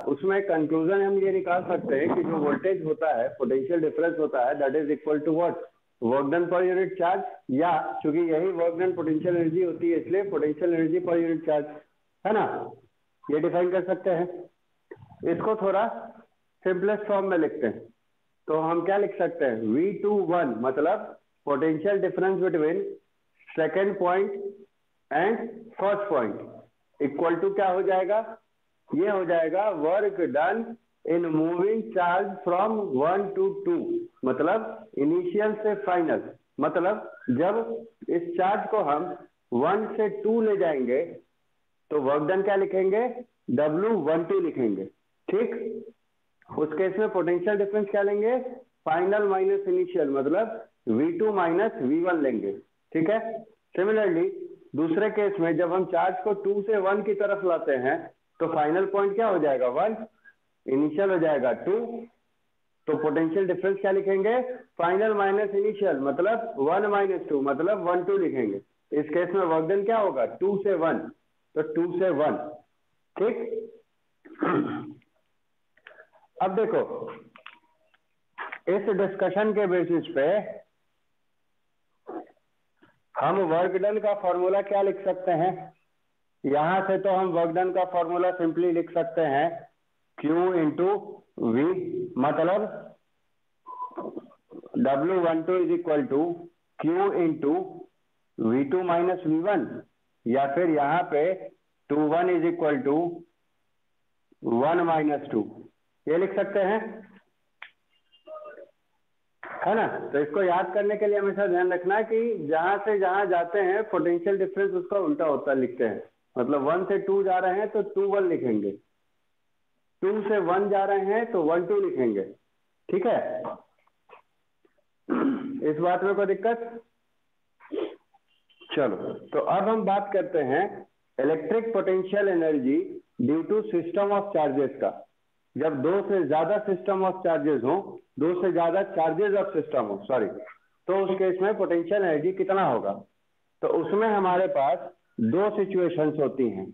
उसमें कंक्लूजन हम ये निकाल सकते हैं कि जो वोल्टेज होता है, पोटेंशियल डिफरेंस होता है, that is equal to what, work done per unit charge, या चूंकि यही वर्क डन पोटेंशियल एनर्जी होती है इसलिए पोटेंशियल एनर्जी पर यूनिट चार्ज, है ना। ये डिफाइन कर सकते हैं। इसको थोड़ा सिंपलेस्ट फॉर्म में लिखते हैं तो हम क्या लिख सकते हैं, V21 मतलब potential difference between second point and first point equal to क्या हो जाएगा, ये हो जाएगा work done in moving charge from 1 to 2, मतलब इनिशियल से फाइनल, मतलब जब इस चार्ज को हम 1 से 2 ले जाएंगे तो वर्क डन क्या लिखेंगे, W12 लिखेंगे, ठीक। उस केस में पोटेंशियल डिफरेंस क्या लेंगे, फाइनल माइनस इनिशियल, मतलब V2 माइनस V1 लेंगे, ठीक है। सिमिलरली दूसरे केस में जब हम चार्ज को 2 से 1 की तरफ लाते हैं तो फाइनल पॉइंट क्या हो जाएगा 1, इनिशियल हो जाएगा 2, तो पोटेंशियल डिफरेंस क्या लिखेंगे, फाइनल माइनस इनिशियल, मतलब 1 माइनस 2, मतलब 1 2 लिखेंगे। इस केस में वर्क डन क्या होगा 2 से 1, तो 2 से 1, ठीक। अब देखो इस डिस्कशन के बेसिस पे हम वर्क डन का फॉर्मूला क्या लिख सकते हैं, यहां से तो हम वर्क डन का फॉर्मूला सिंपली लिख सकते हैं Q इंटू V, मतलब W12 is equal to Q into V2 minus V1, या फिर यहाँ पे 21 इज इक्वल टू 1 माइनस 2, ये लिख सकते हैं, है ना। तो इसको याद करने के लिए हमेशा ध्यान रखना कि जहां से जहां जाते हैं पोटेंशियल डिफरेंस उसका उल्टा होता लिखते हैं, मतलब 1 से 2 जा रहे हैं तो 2 1 लिखेंगे, 2 से 1 जा रहे हैं तो 1 2 लिखेंगे, ठीक है। इस बात में कोई दिक्कत, चलो तो अब हम बात करते हैं electric potential energy due to system of charges का। जब दो से ज्यादा सिस्टम ऑफ चार्जेस हो, दो से ज्यादा चार्जेस ऑफ सिस्टम हो, सॉरी, तो उस केस में पोटेंशियल एनर्जी कितना होगा। तो उसमें हमारे पास दो सिचुएशंस होती हैं,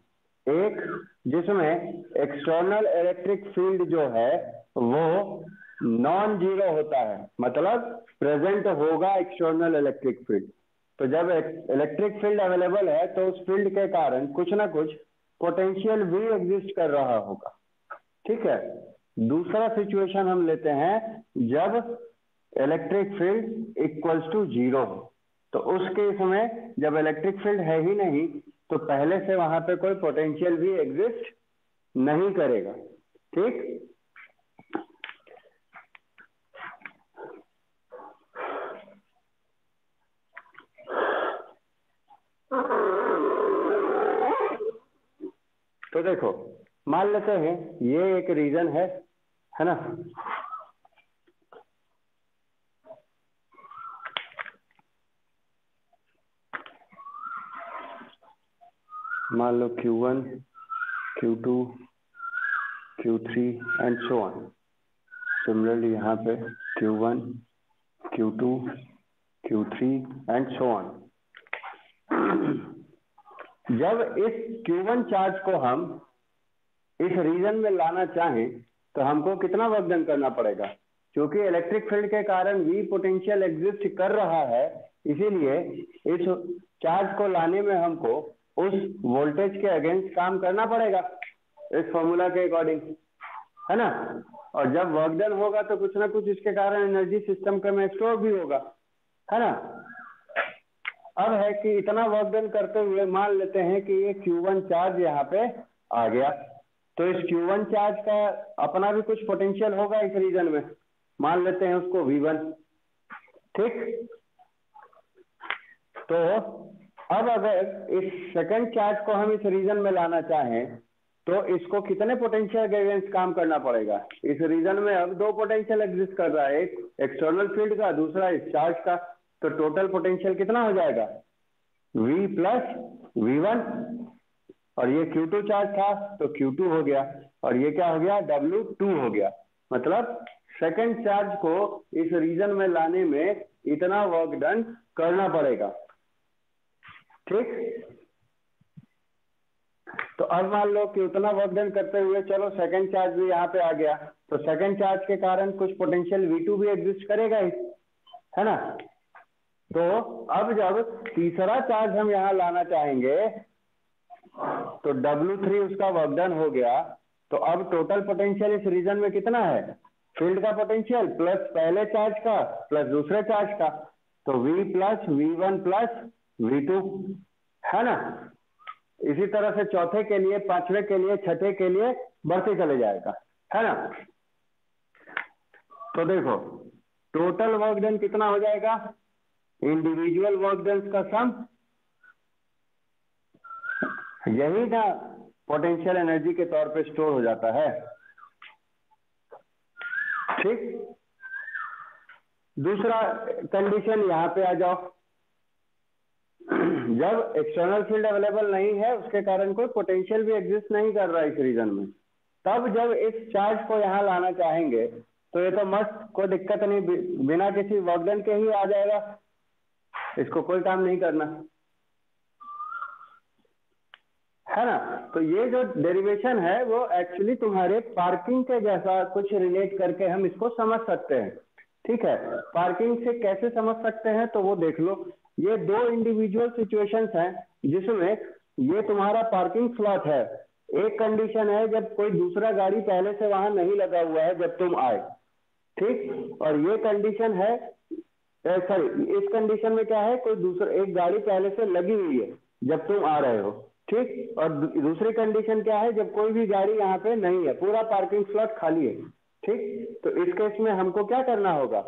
एक जिसमें एक्सटर्नल इलेक्ट्रिक फील्ड जो है वो नॉन जीरो होता है, मतलब प्रेजेंट होगा एक्सटर्नल इलेक्ट्रिक फील्ड। तो जब इलेक्ट्रिक फील्ड अवेलेबल है तो उस फील्ड के कारण कुछ ना कुछ पोटेंशियल भी एग्जिस्ट कर रहा होगा, ठीक है। दूसरा सिचुएशन हम लेते हैं जब electric field equals to zero हो, तो उस केस में जब इलेक्ट्रिक फील्ड है ही नहीं तो पहले से वहां पे कोई पोटेंशियल भी एग्जिस्ट नहीं करेगा, ठीक। तो देखो मान लेते हैं ये एक रीजन है ना, मान लो Q1, Q2, Q3 and so on. Similarly यहाँ पे Q1, Q2, Q3 and so on. जब इस Q1 चार्ज को हम इस रीजन में लाना चाहें तो हमको कितना वर्क डन करना पड़ेगा, क्योंकि इलेक्ट्रिक फील्ड के कारण V पोटेंशियल एग्जिस्ट कर रहा है, इसीलिए इस चार्ज को लाने में हमको उस वोल्टेज के अगेंस्ट काम करना पड़ेगा इस फॉर्मूला के अकॉर्डिंग, है ना। और जब वर्क डन होगा तो कुछ ना कुछ इसके कारण एनर्जी सिस्टम के में स्टोर भी होगा, है ना। अब है कि इतना वर्क डन करते हुए मान लेते हैं कि ये Q1 चार्ज यहाँ पे आ गया, तो इस Q1 चार्ज का अपना भी कुछ पोटेंशियल होगा इस रीजन में, मान लेते हैं उसको V1, ठीक। तो अब अगर इस सेकंड चार्ज को हम इस रीजन में लाना चाहें तो इसको कितने पोटेंशियल के अगेंस्ट काम करना पड़ेगा। इस रीजन में अब दो पोटेंशियल एग्जिस्ट कर रहा है, एक एक्सटर्नल फील्ड का, दूसरा इस चार्ज का, तो टोटल पोटेंशियल कितना हो जाएगा V प्लस V1, और ये Q2 चार्ज था तो Q2 हो गया, और ये क्या हो गया W2 हो गया। मतलब सेकंड चार्ज को इस रीजन में लाने में इतना वर्क डन करना पड़ेगा, ठीक। तो अब मान लो कि उतना वर्क डन करते हुए चलो सेकंड चार्ज भी यहाँ पे आ गया, तो सेकंड चार्ज के कारण कुछ पोटेंशियल V2 भी एग्जिस्ट करेगा ही, है ना। तो अब जब तीसरा चार्ज हम यहाँ लाना चाहेंगे तो W3 उसका वर्क डन हो गया, तो अब टोटल पोटेंशियल इस रीजन में कितना है, फील्ड का पोटेंशियल प्लस पहले चार्ज का प्लस दूसरे चार्ज का, तो V plus V1 plus V2, है ना। इसी तरह से चौथे के लिए, पांचवें के लिए, छठे के लिए बढ़ते चले जाएगा, है ना। तो देखो टोटल वर्क डन कितना हो जाएगा, इंडिविजुअल वर्क डन का सम, यही ना पोटेंशियल एनर्जी के तौर पे स्टोर हो जाता है, ठीक। दूसरा कंडीशन यहाँ पे आ जाओ, जब एक्सटर्नल फील्ड अवेलेबल नहीं है उसके कारण कोई पोटेंशियल भी एग्जिस्ट नहीं कर रहा है इस रीजन में, तब जब इस चार्ज को यहाँ लाना चाहेंगे तो ये तो मस्त, कोई दिक्कत नहीं, बिना किसी वर्क डन के ही आ जाएगा, इसको कोई काम नहीं करना, है ना। तो ये जो डेरिवेशन है वो एक्चुअली तुम्हारे पार्किंग के जैसा कुछ रिलेट करके हम इसको समझ सकते हैं, ठीक है। पार्किंग से कैसे समझ सकते हैं तो वो देख लो, ये दो इंडिविजुअल सिचुएशंस हैं जिसमें ये तुम्हारा पार्किंग स्लॉट है। एक कंडीशन है जब कोई दूसरा गाड़ी पहले से वहां नहीं लगा हुआ है जब तुम आए, ठीक। और ये कंडीशन है, सॉरी, इस कंडीशन में क्या है, कोई दूसरा एक गाड़ी पहले से लगी हुई है जब तुम आ रहे हो, ठीक। और दूसरी कंडीशन क्या है, जब कोई भी गाड़ी यहाँ पे नहीं है, पूरा पार्किंग स्लॉट खाली है, ठीक। तो इस केस में हमको क्या करना होगा,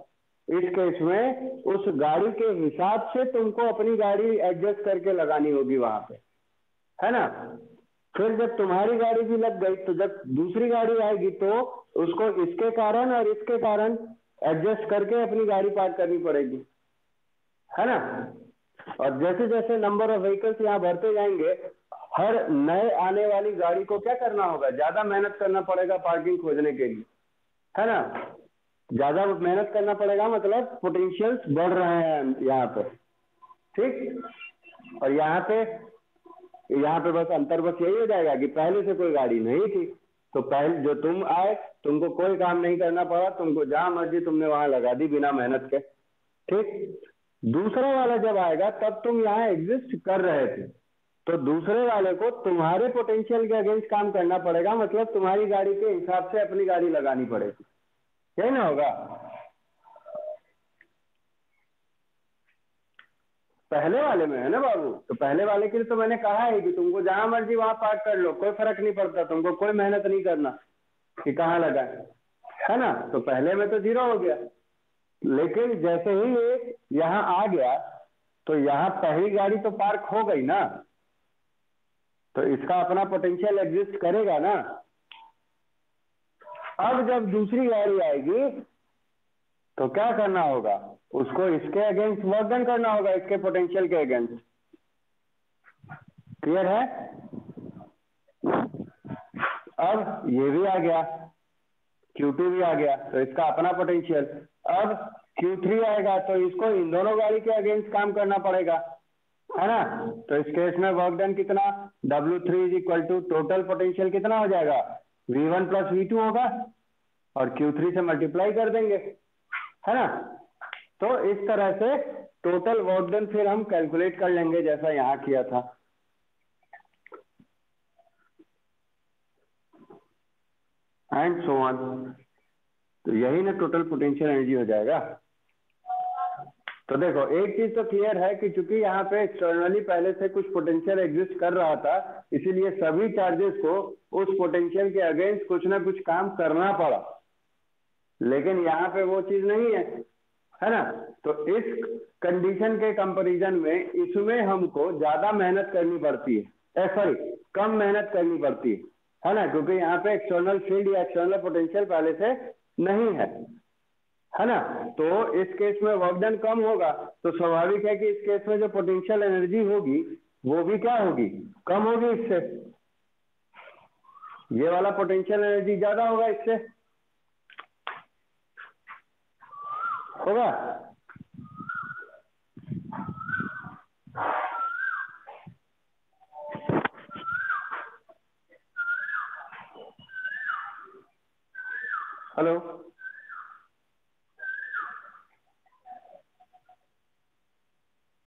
इस केस में उस गाड़ी के हिसाब से तुमको अपनी गाड़ी एडजस्ट करके लगानी होगी वहां पे, है ना। फिर जब तुम्हारी गाड़ी भी लग गई तो जब दूसरी गाड़ी आएगी तो उसको इसके कारण और इसके कारण एडजस्ट करके अपनी गाड़ी पार्क करनी पड़ेगी, है ना। और जैसे जैसे नंबर ऑफ व्हीकल्स यहाँ बढ़ते जाएंगे, हर नए आने वाली गाड़ी को क्या करना होगा, ज्यादा मेहनत करना पड़ेगा पार्किंग खोजने के लिए, है ना। ज्यादा मेहनत करना पड़ेगा मतलब पोटेंशियल्स बढ़ रहे हैं यहाँ पे, ठीक। और यहाँ पे बस अंतर बस यही हो जाएगा कि पहले से कोई गाड़ी नहीं थी, तो पहले जो तुम आए तुमको कोई काम नहीं करना पड़ा, तुमको जहां मर्जी तुमने वहां लगा दी बिना मेहनत के, ठीक। दूसरा वाला जब आएगा तब तुम यहाँ एग्जिस्ट कर रहे थे, तो दूसरे वाले को तुम्हारे पोटेंशियल के अगेंस्ट काम करना पड़ेगा, मतलब तुम्हारी गाड़ी के हिसाब से अपनी गाड़ी लगानी पड़ेगी, यही ना होगा। पहले वाले में है ना बाबू, तो पहले वाले के लिए तो मैंने कहा है कि तुमको जहां मर्जी वहां पार्क कर लो, कोई फर्क नहीं पड़ता, तुमको कोई मेहनत नहीं करना कि कहाँ लगा है ना। तो पहले में तो 0 हो गया, लेकिन जैसे ही ये यहाँ आ गया तो यहाँ पहली गाड़ी तो पार्क हो गई ना, तो इसका अपना पोटेंशियल एग्जिस्ट करेगा ना। अब जब दूसरी गाड़ी आएगी तो क्या करना होगा, उसको इसके अगेंस्ट वर्क डन करना होगा, इसके पोटेंशियल के अगेंस्ट, क्लियर है। अब ये भी आ गया, Q2 भी आ गया, तो इसका अपना पोटेंशियल। अब Q3 आएगा तो इसको इन दोनों गाड़ी के अगेंस्ट काम करना पड़ेगा, है ना। तो इस केस में वर्क डन कितना, W3 is equal to total potential कितना हो जाएगा, V1 प्लस V2 होगा, और Q3 से मल्टीप्लाई कर देंगे, है ना। तो इस तरह से टोटल वर्क डन फिर हम कैलकुलेट कर लेंगे जैसा यहाँ किया था, एंड सो ऑन। तो यही ना टोटल पोटेंशियल एनर्जी हो जाएगा। तो देखो एक चीज तो क्लियर है कि चूंकि यहाँ पे एक्सटर्नली पहले से कुछ पोटेंशियल एग्जिस्ट कर रहा था, इसीलिए सभी चार्जेस को उस पोटेंशियल के अगेंस्ट कुछ ना कुछ काम करना पड़ा, लेकिन यहाँ पे वो चीज नहीं है ना। तो इस कंडीशन के कंपैरिजन में इसमें हमको ज्यादा मेहनत करनी पड़ती है, सॉरी कम मेहनत करनी पड़ती है ना, क्योंकि यहाँ पे एक्सटर्नल फील्ड या एक्सटर्नल पोटेंशियल पहले से नहीं है ना। तो इस केस में वर्क डन कम होगा, तो स्वाभाविक है कि इस केस में जो पोटेंशियल एनर्जी होगी वो भी क्या होगी, कम होगी इससे, ये वाला पोटेंशियल एनर्जी ज्यादा होगा इससे, होगा। हेलो।